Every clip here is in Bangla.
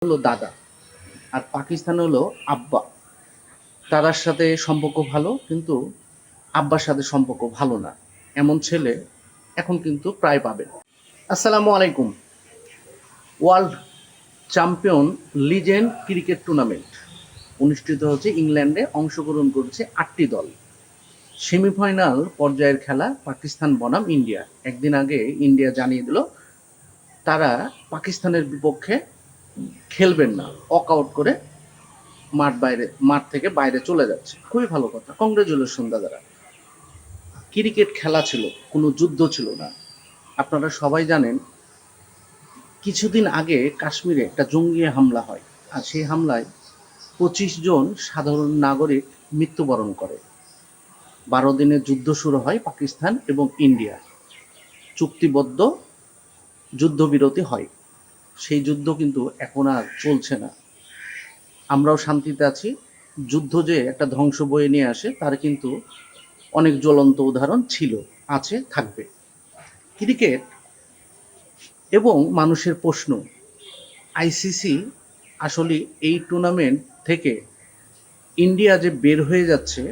হলো দাদা আর পাকিস্তান হলো আব্বা। দাদার সাথে সম্পর্ক ভালো কিন্তু আব্বার সাথে সম্পর্ক ভালো না, এমন ছেলে এখন কিন্তু প্রায় পাবেন। আসসালামু আলাইকুম। World champion legend cricket tournament অনুষ্ঠিত হচ্ছে ইংল্যান্ডে। অংশগ্রহণ করছে 8টি দল। সেমিফাইনাল পর্যায়ের খেলা পাকিস্তান বনাম ইন্ডিয়া। একদিন আগে ইন্ডিয়া জানিয়ে দিল তারা পাকিস্তানের বিপক্ষে খেলবেন না, ওয়াক আউট করে মাঠ থেকে বাইরে চলে যাচ্ছে। খুবই ভালো কথা, কংগ্রেচুলেশন দাদারা। ক্রিকেট খেলা ছিল, কোনো যুদ্ধ ছিল না। আপনারা সবাই জানেন কিছুদিন আগে কাশ্মীরে একটা জঙ্গি হামলা হয়, আর সেই হামলায় 25 জন সাধারণ নাগরিক মৃত্যুবরণ করে। 12 দিনের যুদ্ধ শুরু হয় পাকিস্তান এবং ইন্ডিয়া, চুক্তিবদ্ধ যুদ্ধবিরতি হয়। সেই যুদ্ধ কিন্তু এখন আর চলছে না, আমরাও শান্তিতে আছি। যুদ্ধ যে একটা ধ্বংস বয়ে নিয়ে আসে তার কিন্তু অনেক জ্বলন্ত উদাহরণ ছিল, আছে, থাকবে। ক্রিকেট এবং মানুষের প্রশ্ন, আইসিসি আসলে এই টুর্নামেন্ট থেকে ইন্ডিয়া যে বের হয়ে যাচ্ছে,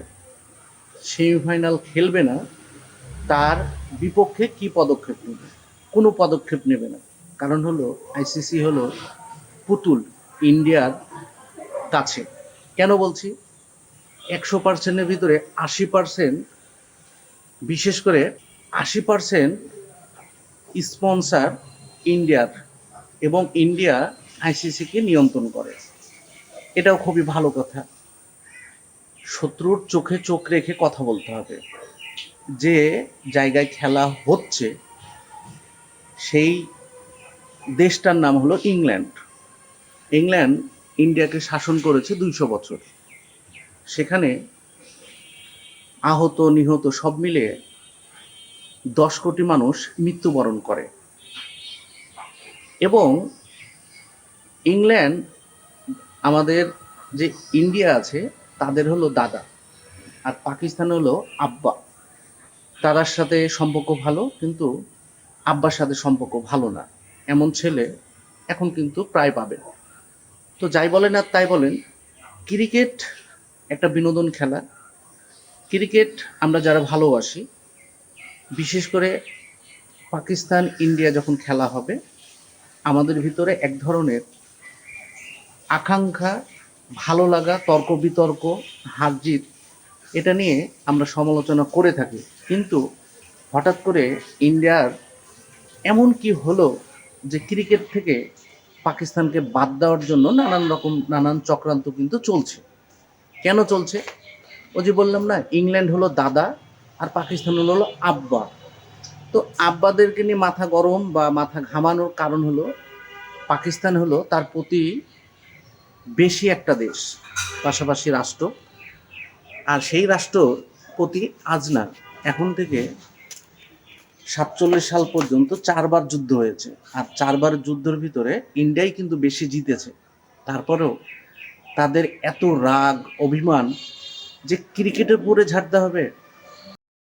সেমিফাইনাল খেলবে না, তার বিপক্ষে কি পদক্ষেপ নেবে? কোনো পদক্ষেপ নেবে না। কারণ হলো আইসিসি হলো পুতুল ইন্ডিয়ার কাছে। কেন বলছি? 100%-এর ভিতরে 80%, বিশেষ করে 80% স্পন্সার ইন্ডিয়ার, এবং ইন্ডিয়া আইসিসিকে নিয়ন্ত্রণ করে। এটাও খুবই ভালো কথা। শত্রুর চোখে চোখ রেখে কথা বলতে হবে। যে জায়গায় খেলা হচ্ছে সেই দেশটার নাম হলো ইংল্যান্ড। ইংল্যান্ড ইন্ডিয়াকে শাসন করেছে 200 বছর। সেখানে আহত নিহত সব মিলিয়ে 10 কোটি মানুষ মৃত্যুবরণ করে। এবং ইংল্যান্ড, আমাদের যে ইন্ডিয়া আছে, তাদের হলো দাদা আর পাকিস্তান হলো আব্বা। দাদার সাথে সম্পর্ক ভালো কিন্তু আব্বার সাথে সম্পর্ক ভালো না, এমন ছেলে এখন কিন্তু প্রায় পাবেন। তো যাই বলেন আর তাই বলেন, ক্রিকেট একটা বিনোদন খেলা। ক্রিকেট আমরা যারা ভালোবাসি, বিশেষ করে পাকিস্তান ইন্ডিয়া যখন খেলা হবে, আমাদের ভিতরে এক ধরনের আকাঙ্ক্ষা, ভালো লাগা, তর্ক বিতর্ক, হার জিত, এটা নিয়ে আমরা সমালোচনা করে থাকি। কিন্তু হঠাৎ করে ইন্ডিয়ার এমন কি হলো যে ক্রিকেট থেকে পাকিস্তানকে বাদ দেওয়ার জন্য নানান চক্রান্ত কিন্তু চলছে। কেন চলছে? ওই যে বললাম না, ইংল্যান্ড হলো দাদা আর পাকিস্তান হলো আব্বা। তো আব্বাদেরকে নিয়ে মাথা গরম বা মাথা ঘামানোর কারণ হলো পাকিস্তান হলো তার প্রতি বেশি একটা দেশ, পাশাপাশি রাষ্ট্র। আর সেই রাষ্ট্রর প্রতি আজ না, এখন থেকে 47 সাল পর্যন্ত 4বার যুদ্ধ হয়েছে, আর 4বার যুদ্ধের ভিতরে ইন্ডিয়াই কিন্তু বেশি জিতেছে। তারপরেও তাদের এত রাগ অভিমান যে ক্রিকেটের উপরে ঝাড়তে হবে,